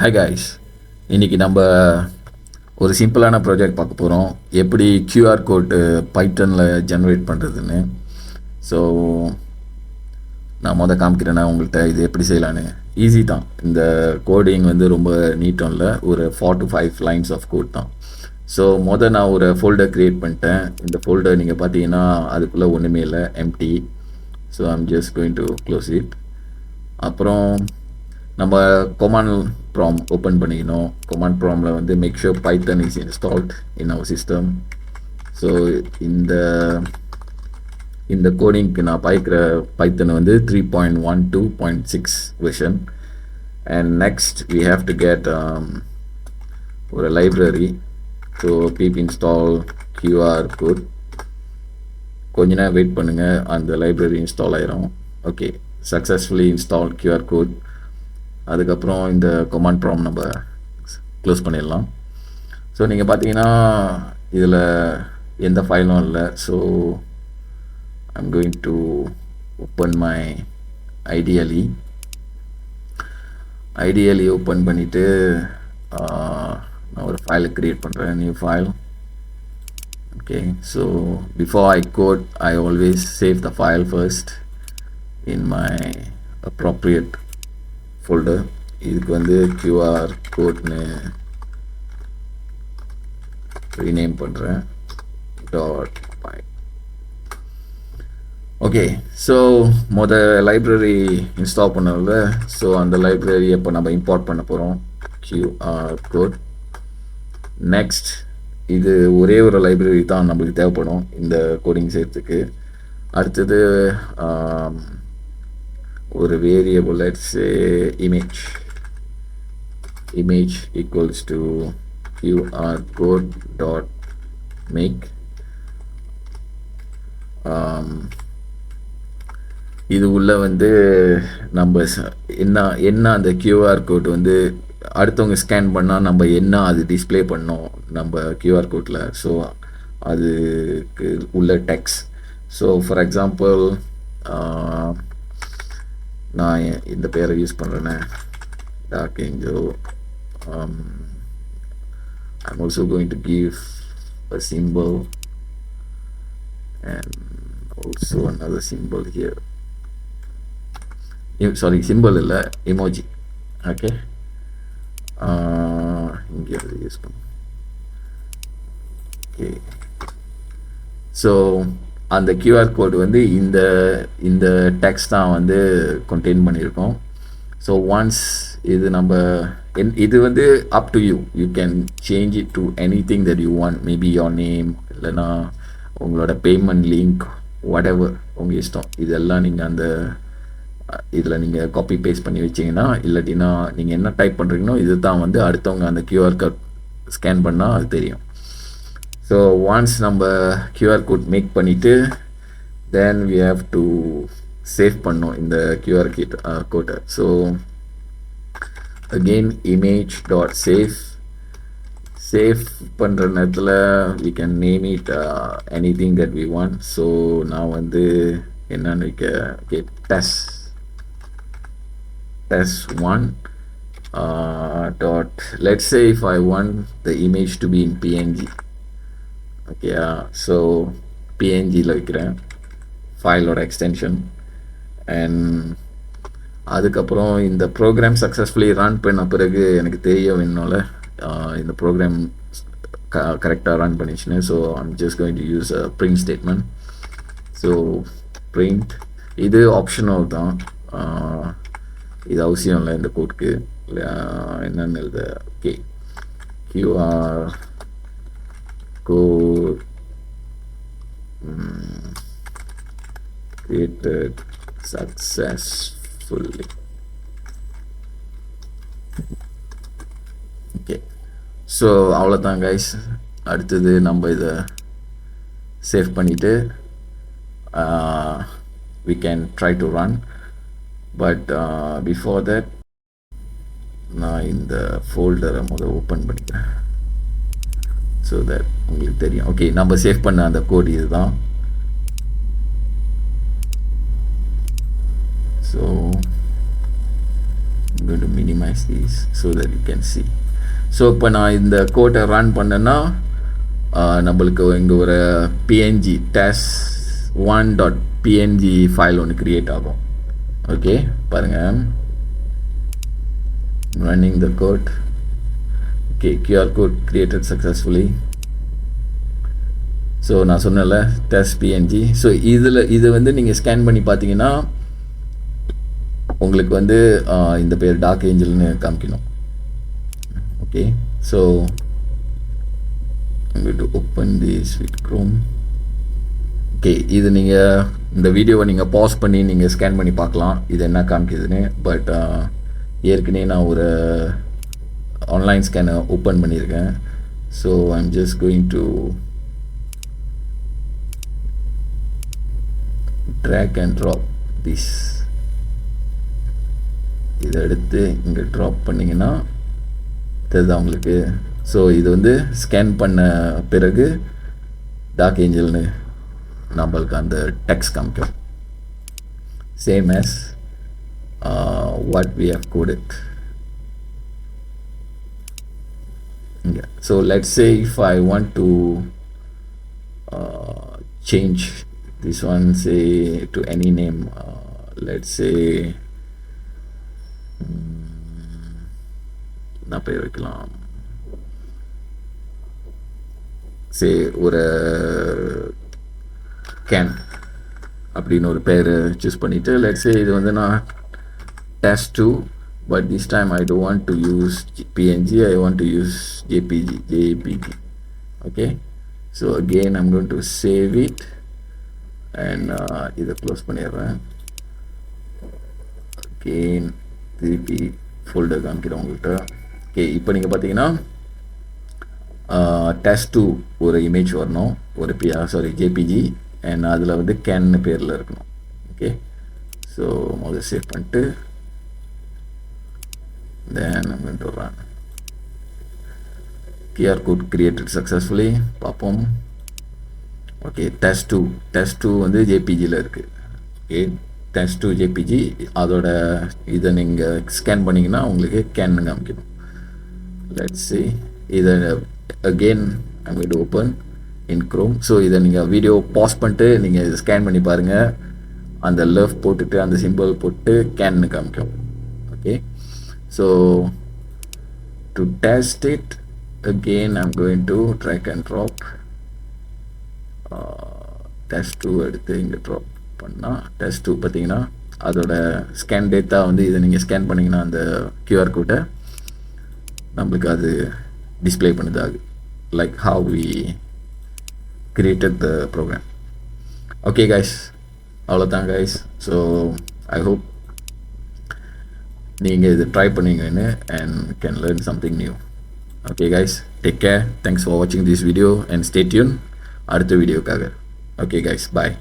Hi guys, இன்றைக்கி நம்ம ஒரு சிம்பிளான ப்ராஜெக்ட் பார்க்க போகிறோம். எப்படி கியூஆர் கோடு பைத்தனில் ஜென்ரேட் பண்ணுறதுன்னு. ஸோ நான் காமிக்கிறேன்னா உங்கள்கிட்ட இது எப்படி செய்யலான்னு. ஈஸி தான். இந்த கோடிங் வந்து ரொம்ப நீட்டும் இல்லை, ஒரு 4 to 5 லைன்ஸ் ஆஃப் கோட் தான். ஸோ நான் ஒரு ஃபோல்டர் க்ரியேட் பண்ணிட்டேன். இந்த ஃபோல்டர் நீங்கள் பார்த்தீங்கன்னா அதுக்குள்ளே ஒன்றுமே இல்லை, empty. So I'm just going to close it. அப்புறம் நம்ம command prompt ஓப்பன் பண்ணிக்கணும். command promptல வந்து make sure python is installed in our system. So இந்த கோடிங்க்கு நான் பாய்க்கிற பைத்தன் வந்து 3.12.6 version. And next we have to get ஒரு library. So pip install QR code. கொஞ்ச நேரம் வெயிட் பண்ணுங்கள், அந்த லைப்ரரி இன்ஸ்டால் ஆயிரும். Okay, successfully install QR code. அதுக்கப்புறம் இந்த கமாண்ட் ப்ராம்ப்ட் நம்ம க்ளோஸ் பண்ணிடலாம். ஸோ நீங்கள் பார்த்தீங்கன்னா இதில் எந்த ஃபைலும் இல்லை. So I'm going to open my ideally open பண்ணிவிட்டு நான் ஒரு ஃபைலை க்ரியேட் பண்ணுறேன், new file. Okay, so before I code I always save the file first in my appropriate folder. இதுக்கு வந்து கியூஆர் கோட்னு ரீநேம் பண்ணுறேன், .py. Okay, so library install பண்ணல. ஸோ அந்த லைப்ரரி இப்போ நம்ம இம்போர்ட் பண்ண போகிறோம், கியூஆர் கோட். நெக்ஸ்ட், இது ஒரே ஒரு லைப்ரரி தான் நம்மளுக்கு தேவைப்படும் இந்த கோடிங் செய்கிறதுக்கு. அடுத்தது ஒரு variable, let's say image equals to QR code dot make. இது உள்ள வந்து நம்ம என்ன அந்த கியூஆர் கோட் வந்து அடுத்தவங்க ஸ்கேன் பண்ணால் நம்ம என்ன அது டிஸ்பிளே பண்ணோம் நம்ம கியூஆர் கோட்டில். ஸோ அதுக்கு உள்ள டெக்ஸ்ட். ஸோ ஃபார் எக்ஸாம்பிள் நான் இந்த பேரை யூஸ் பண்ணுறேன்னே, dark angel. I'm also going to give a symbol and also another symbol here. Sorry, symbol இல்லை, emoji. Okay, இங்கே யூஸ் பண்ண. ஓகே, ஸோ அந்த கியூஆர் கோடு வந்து இந்த டெக்ஸ்ட் தான் வந்து கண்டெயின் பண்ணியிருக்கோம். ஸோ ஒன்ஸ் இது இது வந்து up to you, you can change it to any thing that you want. Maybe your name, இல்லைனா உங்களோட பேமெண்ட் லிங்க், வாட் எவர், உங்கள் இஷ்டம். இதெல்லாம் நீங்கள் அந்த இதில் நீங்கள் காப்பி பேஸ்ட் பண்ணி வச்சிங்கன்னா, இல்லாட்டினா நீங்கள் என்ன டைப் பண்ணுறீங்களோ இது தான் வந்து அடுத்தவங்க அந்த கியூஆர் கோட் ஸ்கேன் பண்ணால் அது தெரியும். ஸோ ஒன்ஸ் நம்ம கியூஆர் கோட் மேக் பண்ணிவிட்டு then we have to save பண்ணோம் இந்த கியூஆர் கோட்டை. So again image dot save பண்ணுற நேரத்தில் we can name it anything that we want. So நான் வந்து என்னன்னு வைக்க, test1 dot, let's say if I want the image to be in PNG. Okay, so பிஎன்ஜியில் வைக்கிறேன் ஃபைலோட எக்ஸ்டென்ஷன். அண்ட் அதுக்கப்புறம் இந்த ப்ரோக்ராம் சக்ஸஸ்ஃபுல்லி ரன் பண்ண பிறகு எனக்கு தெரிய வேணும்ல இந்த ப்ரோக்ராம் கரெக்டாக ரன் பண்ணிச்சுன்னு. So I'm just going to use a print statement. So print இது ஆப்ஷனல் தான், இது அவசியம் இல்லை இந்த கோட்க்கு. என்னென்னு எழுத, okay, QR code created successfully. Okay, so அவ்வளோதான் கைஸ். அடுத்தது நம்ம இதை சேவ் பண்ணிவிட்டு we can try to run, but before that நான் இந்த ஃபோல்டரை ஓப்பன் பண்ணிக்கிறேன். ஸோ தட் உங்களுக்கு தெரியும். ஓகே, நம்ம சேவ் பண்ண அந்த கோட் இது தான். So I'm going going to minimize these so that you can see. So இப்போ நான் இந்த கோட்டை ரன் பண்ணேன்னா நம்மளுக்கு இங்கே ஒரு பிஎன்ஜி test1.png ஃபைல் ஒன்று க்ரியேட் ஆகும். ஓகே பாருங்கள், running the code. Okay, QR code created successfully. So நான் சொன்னல டெஸ்ட் பிஎன்ஜி. ஸோ இது வந்து நீங்கள் ஸ்கேன் பண்ணி பார்த்தீங்கன்னா உங்களுக்கு வந்து இந்த பேர் டார்க் ஏஞ்சல்னு காமிக்கணும். Okay, so I'm going to open this with Chrome. Okay, இது நீங்கள் இந்த வீடியோவை நீங்கள் பாஸ் பண்ணி நீங்கள் ஸ்கேன் பண்ணி பார்க்கலாம் இது என்ன காமிக்குதுன்னு. பட் ஏற்கனவே நான் ஒரு ஆன்லைன் ஸ்கேனை ஓப்பன் பண்ணியிருக்கேன். So I'm just going to drag and drop this. இதை எடுத்து இங்கே ட்ராப் பண்ணிங்கன்னா தெரியுதா உங்களுக்கு? ஸோ இது வந்து ஸ்கேன் பண்ண பிறகு டார்க் ஏஞ்சல்னு நம்மளுக்கு அந்த டெக்ஸ்ட் காமிக்கும். Same as what we have coded. Yeah. So let's say if I want to change this one, say to any name, let's say நான் பேர் வைக்கலாம், சே ஒரு கேன் அப்படின்னு ஒரு பேர் சூஸ் பண்ணிவிட்டு let's say இது வந்து நான் test2, but this time I don't want to use PNG, I want to use JPG. Okay, so again I'm going to save it and இதை க்ளோஸ் பண்ணிடுறேன். again திருப்பி ஃபோல்டர் காமிக்கிறேன் உங்கள்கிட்ட. ஓகே, இப்போ நீங்கள் பார்த்தீங்கன்னா test2 ஒரு இமேஜ் வரணும், ஒரு ஜேபிஜி, அண்ட் அதில் வந்து கேன்னு பேரில் இருக்கணும். ஓகே, ஸோ முதல்ல சேவ் பண்ணிட்டு then I'm going to run. QR code created successfully. பார்ப்போம். ஓகே, test2 வந்து ஜேபிஜியில் இருக்குது. ஓகே, test2 ஜேபிஜி, அதோட இதை நீங்கள் ஸ்கேன் பண்ணிங்கன்னா உங்களுக்கு கேன்னு காமிக்கணும். லெட்ஸ் see இதை again I'm going to open in Chrome. So இதை நீங்கள் வீடியோ பாஸ் பண்ணிட்டு நீங்கள் இதை ஸ்கேன் பண்ணி பாருங்கள். அந்த லவ் போட்டுட்டு அந்த சிம்பிள் போட்டு கேன்னு காமிக்கும். Okay, so to test it again I'm going to drag and drop test2 எடுத்து இங்கே ட்ராப் பண்ணால் test2 பார்த்தீங்கன்னா அதோட ஸ்கேன் டேட்டா வந்து இதை நீங்கள் ஸ்கேன் பண்ணிங்கன்னா அந்த கியூஆர் கோட்டை நம்மளுக்கு அது டிஸ்பிளே பண்ணுது. அது like how we created the program. Okay guys, அவ்வளோதான் கைஸ். ஸோ ஐ ஹோப் நீங்கள் இது ட்ரை பண்ணுவீங்கன்னு and can learn something new. Okay guys, take care. Thanks for watching this video and stay tuned அடுத்த வீடியோக்காக. Okay guys, bye.